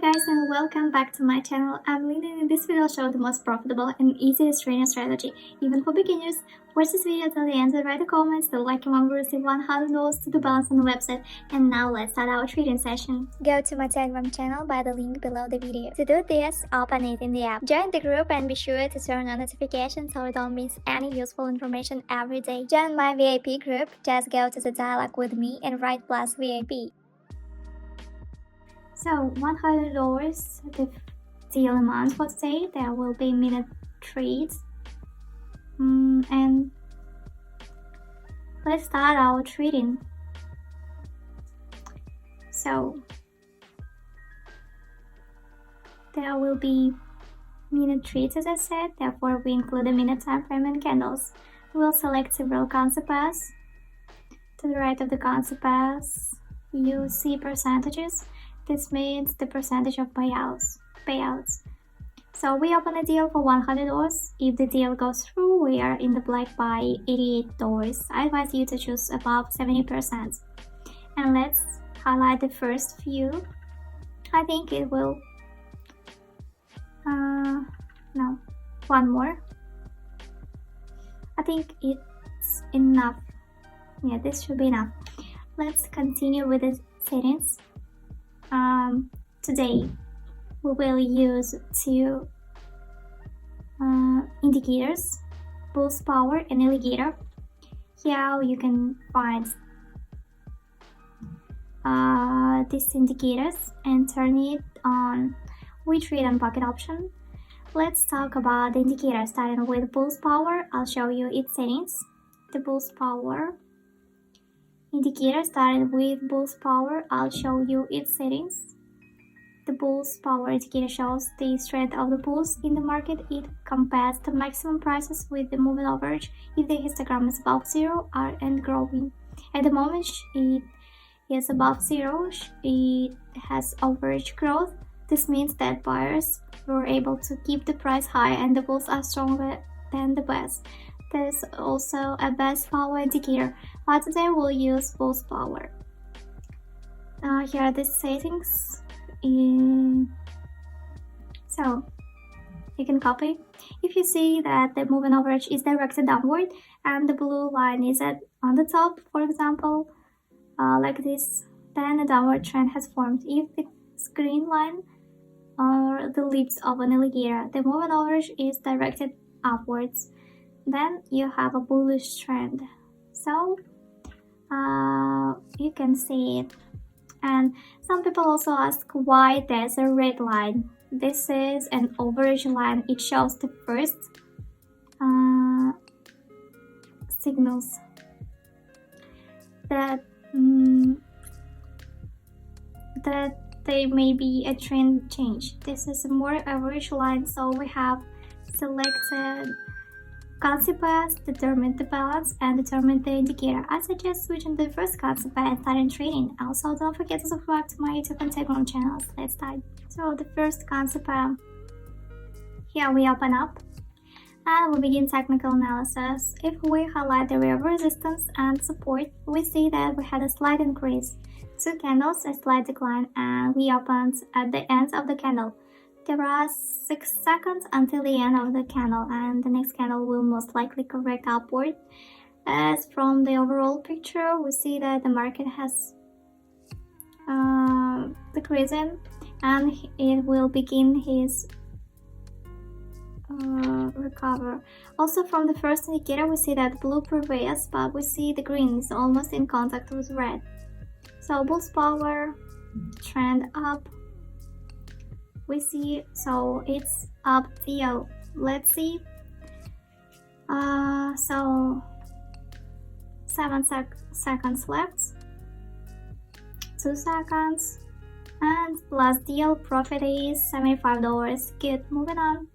guys, and welcome back to my channel. I'm Lynn, and in this video I'll show the most profitable and easiest trading strategy, even for beginners. Watch this video till the end and write the comments. The like one will receive $100 to the balance on the website. And now let's start our trading session. Go to my Telegram channel by the link below the video. To do this, open it in the app. Join the group and be sure to turn on notifications so you don't miss any useful information every day. Join my VIP group. Just go to the dialogue with me and write plus VIP. So $100 the deal amount for today. There will be minute trades. And let's start our trading. So there will be minute trades, as I said, therefore we include a minute time frame and candles. We'll select several concept pairs. To the right of the concept pairs you see percentages. This means the percentage of payouts. So we open a deal for $100. If the deal goes through, we are in the black by $88. I advise you to choose above 70%. And let's highlight the first few. I think it will... no, one more. I think it's enough. Yeah, this should be enough. Let's continue with the settings. Today we will use two indicators, Pulse Power and Alligator. Here you can find these indicators and turn it on. We trade on pocket option. Let's talk about the indicator, starting with Pulse Power. I'll show you its settings. The Pulse Power indicator, starting with Pulse Power, I'll show you its settings. The Pulse Power indicator shows the strength of the pulse in the market. It compares the maximum prices with the moving average if the histogram is above zero and growing. At the moment it is above zero, it has average growth. This means that buyers were able to keep the price high and the bulls are stronger than the best. There's also a best power indicator, but today we'll use Pulse Power. Here are the settings. So you can copy. If you see that the moving average is directed downward and the blue line is on the top, for example, like this, then a downward trend has formed. If the green line or the lips of an alligator, the moving average is directed upwards, then you have a bullish trend. So you can see it. And some people also ask why there's a red line. This is an average line. It shows the first signals that there may be a trend change. This is a more average line, so we have selected concept pairs, determine the balance, and determine the indicator. I suggest switching to the first concept pair and starting trading. Also, don't forget to subscribe to my YouTube and Telegram channels. Let's start. So the first concept pair, here we open up and we begin technical analysis. If we highlight the area of resistance and support, we see that we had a slight increase, two candles, a slight decline, and we opened at the end of the candle. There are 6 seconds until the end of the candle, and the next candle will most likely correct upward. As from the overall picture, we see that the market has decreasing and it will begin his recover. Also from the first indicator, we see that blue prevails, but we see the green is almost in contact with red. So Pulse Power, trend up. We see, so it's up deal. Let's see. So 7 seconds left, 2 seconds, and last deal profit is $75. Good. Moving on,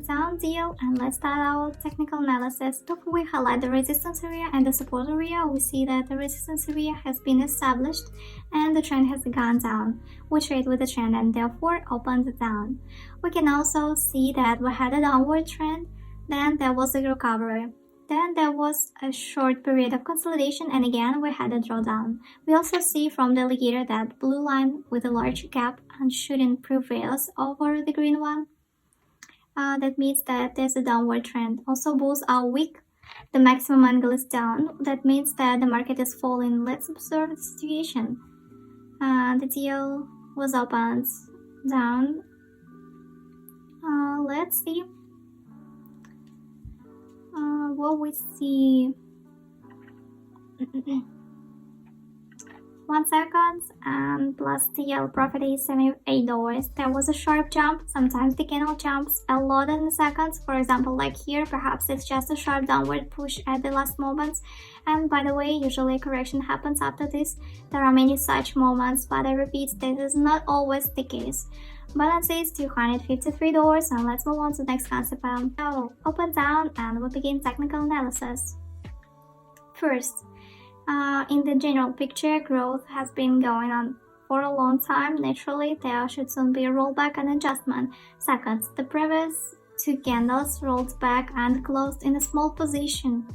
down deal, and let's start our technical analysis. If we highlight the resistance area and the support area, we see that the resistance area has been established and the trend has gone down. We trade with the trend and therefore opened down. We can also see that we had a downward trend, then there was a recovery. Then there was a short period of consolidation, and again we had a drawdown. We also see from the indicator that blue line with a large gap and shouldn't prevails over the green one. That means that there's a downward trend. Also, bulls are weak. The maximum angle is down. That means that the market is falling. Let's observe the situation. The deal was opened down. Let's see what we see. 1 second, and plus TL profit is $78. There was a sharp jump. Sometimes the candle jumps a lot in the seconds. For example, like here, perhaps it's just a sharp downward push at the last moments. And by the way, usually a correction happens after this. There are many such moments, but I repeat, this is not always the case. Balance is $253, and let's move on to the next concept. Now, open down, and we begin technical analysis. First, in the general picture, growth has been going on for a long time. Naturally, there should soon be a rollback and adjustment. Second, the previous two candles rolled back and closed in a small position.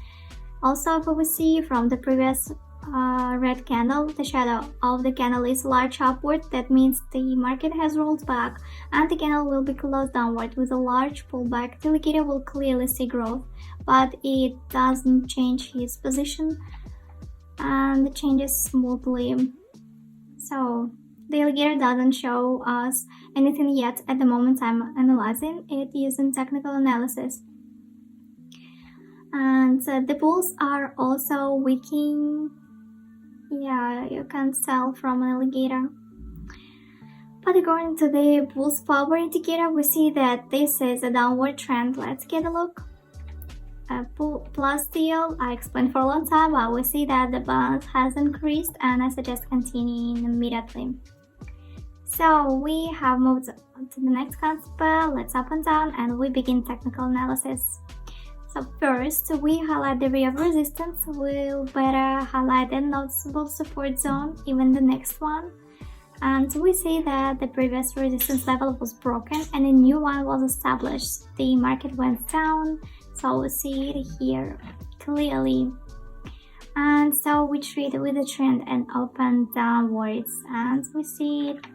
Also, we see from the previous red candle, the shadow of the candle is large upward. That means the market has rolled back and the candle will be closed downward with a large pullback. The indicator will clearly see growth, but it doesn't change his position and it changes smoothly. So the indicator doesn't show us anything yet at the moment I'm analyzing it using technical analysis. And the bulls are also weakening. Yeah, you can tell from an indicator. But according to the bulls power indicator, we see that this is a downward trend. Let's get a look. Plus deal, I explained for a long time, but we see that the balance has increased, and I suggest continuing immediately. So we have moved on to the next concept. Let's up and down, and we begin technical analysis. So first, we highlight the area of resistance. We'll better highlight a noticeable support zone, even the next one. And we see that the previous resistance level was broken and a new one was established. The market went down, so we see it here clearly. And so we trade with the trend and open downwards, and we see it.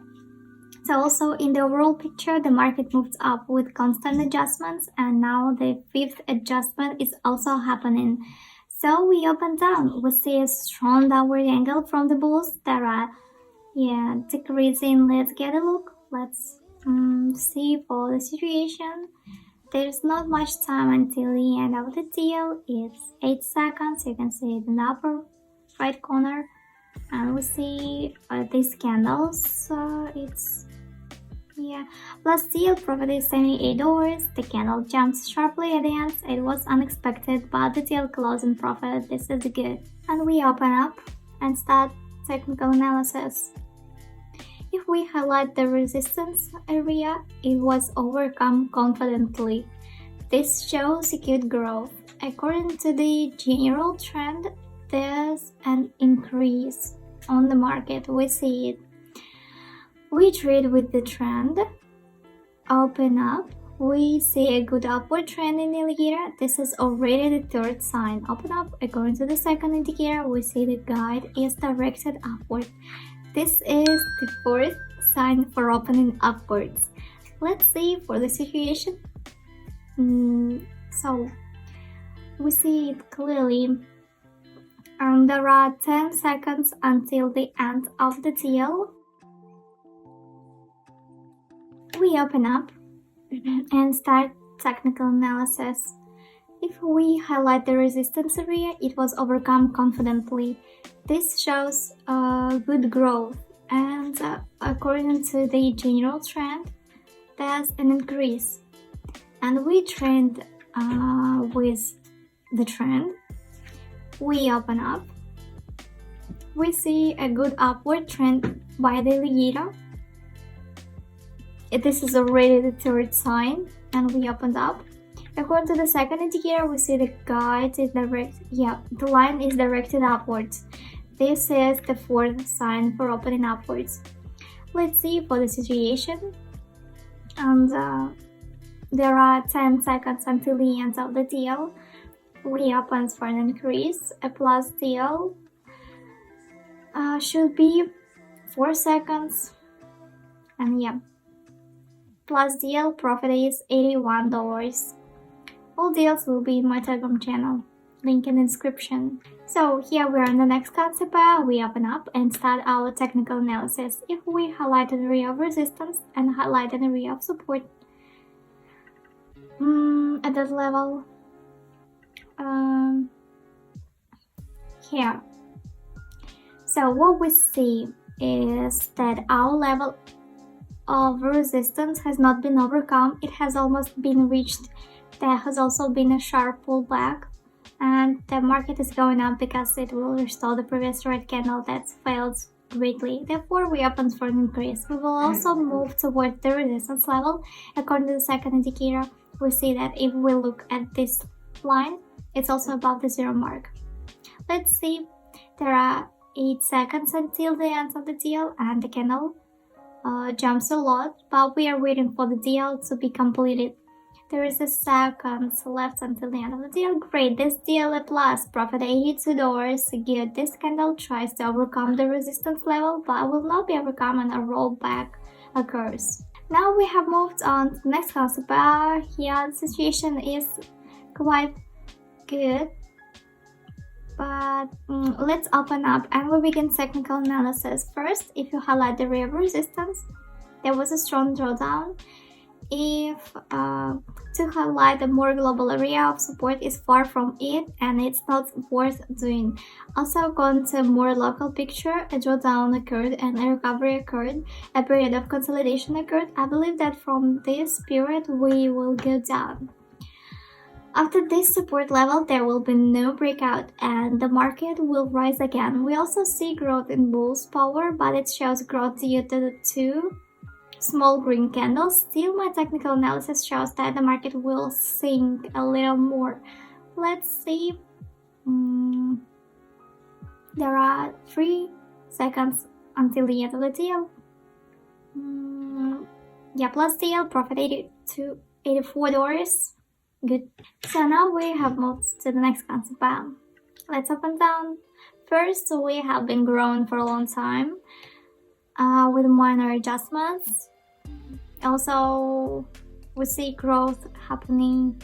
So also in the overall picture, the market moved up with constant adjustments, and now the fifth adjustment is also happening. So we open down. We see a strong downward angle from the bulls. There are decreasing. Let's get a look. Let's see for the situation. There's not much time until the end of the deal. It's 8 seconds. You can see it in the upper right corner, and we see these candles. Plus deal profit is $78. The candle jumps sharply at the end. It was unexpected, but the deal closing profit. This is good. And we open up and start technical analysis. If we highlight the resistance area, it was overcome confidently. This shows a good growth. According to the general trend, there's an increase on the market. We see it. We trade with the trend. Open up. We see a good upward trend in the indicator. This is already the third sign. Open up. According to the second indicator, we see the guide is directed upward. This is the fourth sign for opening upwards. Let's see for the situation. So we see it clearly. And there are 10 seconds until the end of the deal. We open up and start technical analysis. If we highlight the resistance area, it was overcome confidently. This shows good growth, and according to the general trend, there's an increase. And we trend with the trend. We open up. We see a good upward trend by the indicator. This is already the third sign, and we opened up. According to the second indicator, we see the guide is the line is directed upwards. This is the fourth sign for opening upwards. Let's see for the situation. And there are 10 seconds until the end of the deal. we opens for an increase. A plus deal should be 4 seconds. And yeah, plus deal profit is $81. All deals will be in my Telegram channel, link in the description. So here we are in the next concept bar. We open up and start our technical analysis. If we highlight an area of resistance and highlight an area of support at that level, here. So what we see is that our level of resistance has not been overcome. It has almost been reached. There has also been a sharp pullback, and the market is going up because it will restore the previous red candle that failed greatly. Therefore, we open for an increase. We will also move towards the resistance level. According to the second indicator, we see that if we look at this line, it's also above the zero mark. Let's see, there are 8 seconds until the end of the deal, and the candle jumps a lot, but we are waiting for the deal to be completed. There is a second left until the end of the deal. Great, this deal at last, profit $82. Good, this candle tries to overcome the resistance level, but will not be overcome and a rollback occurs. Now we have moved on to the next concept bar. Here the situation is quite good, but let's open up and we begin technical analysis. First, if you highlight the area of resistance, there was a strong drawdown. If to highlight the more global area of support is far from it and it's not worth doing. Also, going to a more local picture, a drawdown occurred and a recovery occurred, a period of consolidation occurred. I believe that from this period we will go down. After this support level, there will be no breakout and the market will rise again. We also see growth in bullish power, but it shows growth due to the 2 small green candles. Still, my technical analysis shows that the market will sink a little more. Let's see. There are 3 seconds until the end of the deal. Yeah, plus deal, profit $84. Good. So now we have moved to the next concept bar. Let's open down. First, we have been growing for a long time with minor adjustments. Also, we see growth happening.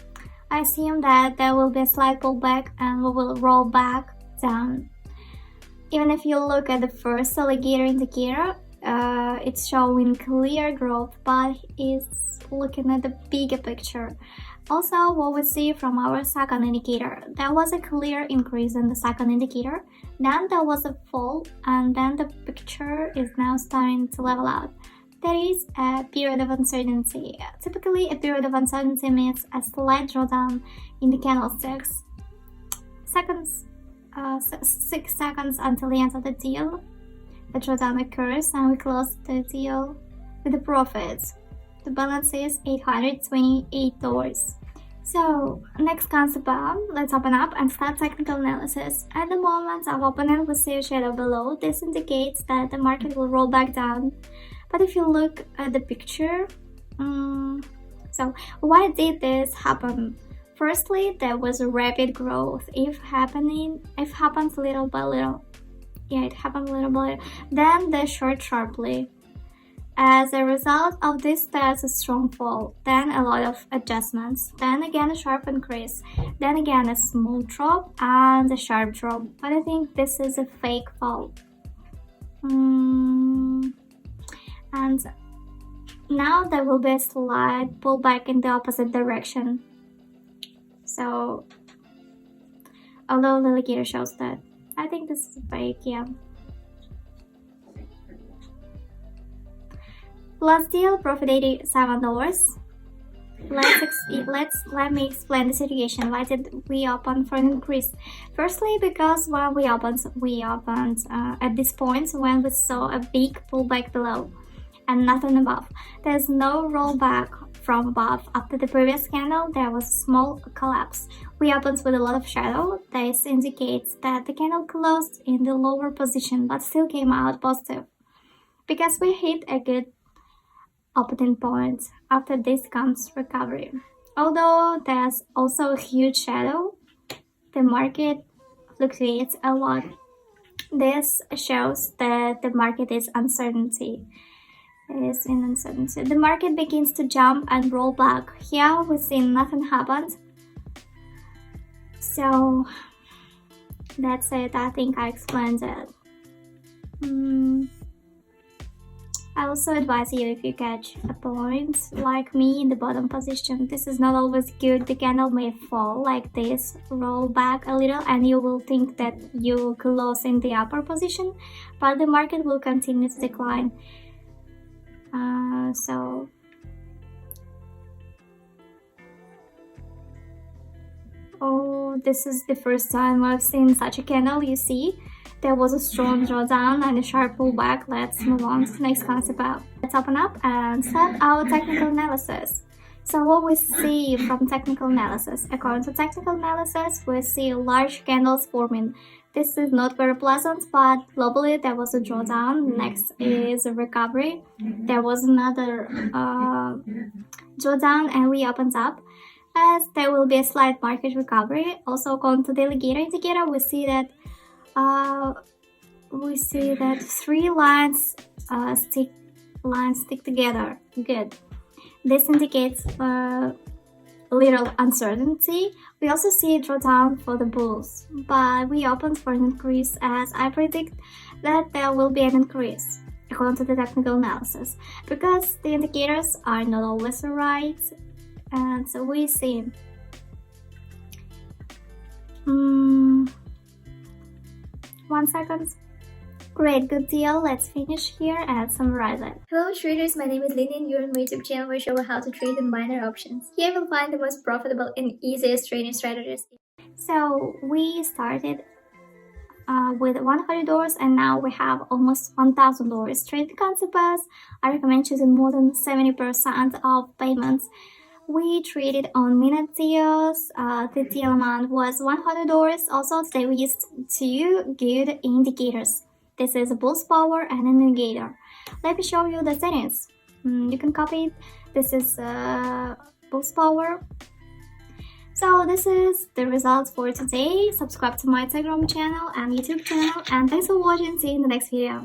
I assume that there will be a slight pullback and we will roll back down. Even if you look at the first alligator indicator, it's showing clear growth, but it's looking at the bigger picture. Also, what we see from our second indicator, there was a clear increase in the second indicator, then there was a fall, and then the picture is now starting to level out. There is a period of uncertainty. Typically, a period of uncertainty means a slight drawdown in the candlesticks. 6 seconds until the end of the deal. The drawdown occurs and we close the deal with a profit. The balance is $828. So, next concept bar, let's open up and start technical analysis. At the moment of opening, we see a shadow below. This indicates that the market will roll back down. But if you look at the picture, so why did this happen? Firstly, there was a rapid growth. It happens little by little. Yeah, it happened little by little. Then they short sharply. As a result of this, there's a strong fall, then a lot of adjustments, then again a sharp increase, then again a small drop and a sharp drop. But I think this is a fake fall. And now there will be a slight pullback in the opposite direction. So, although the indicator shows that, I think this is fake, yeah. Plus deal, profit $87. Let me explain the situation. Why did we open for an increase? Firstly, because when we opened at this point when we saw a big pullback below and nothing above. There's no rollback from above. After the previous candle, there was a small collapse. We opened with a lot of shadow. This indicates that the candle closed in the lower position but still came out positive. Because we hit a good opening point. After this comes recovery. Although there's also a huge shadow, the market fluctuates a lot. This shows that the market is uncertainty. Is in uncertainty. The market begins to jump and roll back. Here we see nothing happened. So that's it. I think I explained it. I also advise you, if you catch a point like me in the bottom position, this is not always good. The candle may fall like this, roll back a little, and you will think that you will close in the upper position, but the market will continue to decline. Oh, this is the first time I've seen such a candle. You see, there was a strong drawdown and a sharp pullback. Let's move on to the next concept. Let's open up and start our technical analysis. So what we see from technical analysis? According to technical analysis, we see large candles forming. This is not very pleasant, but globally there was a drawdown. Next is a recovery. There was another drawdown and we opened up. As there will be a slight market recovery. Also, according to the alligator indicator, we see that three lines stick together. Good. This indicates little uncertainty. We also see a drawdown for the bulls, but we opened for an increase, as I predict that there will be an increase according to the technical analysis, because the indicators are not always right. And so we see 1 second. Great, good deal. Let's finish here and summarize it. Hello traders, my name is Lynn and you're on my YouTube channel where I show you how to trade in minor options. Here you will find the most profitable and easiest trading strategies. So we started with $100 and now we have almost $1,000. Trade concepts, I recommend choosing more than 70% of payments. We traded on minute deals. The deal amount was $100. Also, today we used 2 good indicators. This is a Bull's Power and an indicator. Let me show you the settings. You can copy it. This is Bull's Power. So this is the results for today. Subscribe to my Telegram channel and YouTube channel. And thanks for watching. See you in the next video.